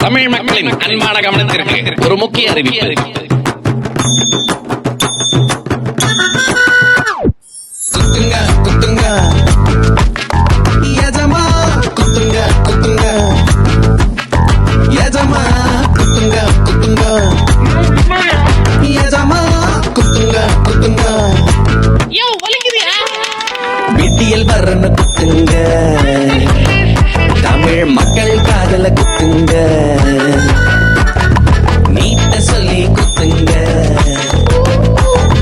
தமிழ் மக்களின் அன்பான கவனத்திற்கு ஒரு முக்கிய அறிவிப்பு. குத்துங்க குத்துங்க எஜமா குத்துங்க குத்துங்க எஜமா குத்துங்க குத்துங்க எஜமா குத்துங்க குத்துங்க விட்டியல் வரன்னு குத்துங்க தமிழ் மக்கள் காதல குத்துங்க நீட்ட சொல்லி குத்துங்க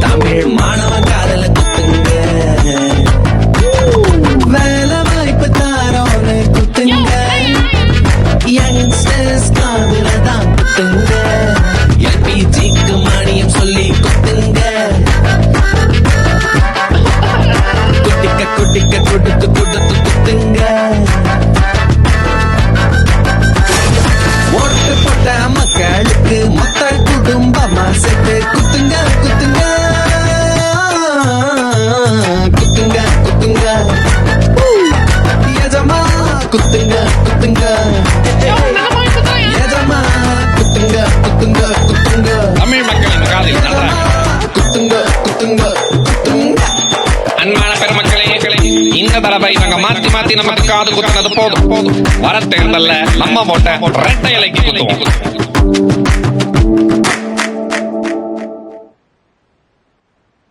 தமிழ் மாணவ காதல குத்துங்க வேலை வாய்ப்பு தாரோன்னு குத்துங்க யங்ஸ்டர்ஸ் காதல தான் குத்துங்க எல்பிஜிக்கு மானியம் சொல்லி குத்துங்க குட்டிக்க குட்டிக்க கொடுத்து கொடுத்து குத்துங்க ஓட்டு போட்ட மக்களுக்கு மொத்த குடும்பமா சேர்த்து குத்துங்க குத்துங்க குத்துங்க குத்துங்க எஜமா குத்துங்க குத்துங்க எஜமா குத்துங்க குத்துங்க குத்துங்க தமிழ் மக்களின் காதில் நன்றாக குத்துங்க குத்துங்க குத்துங்க. அன்பான பெருமக்களே, இந்த தடவை நாங்க மாத்தி மாத்தி நமக்கு காது குத்துனது போதும். வர தேர்தல்ல நம்ம போட்ட ரெட்டை இலைக்கு குத்துவோம்.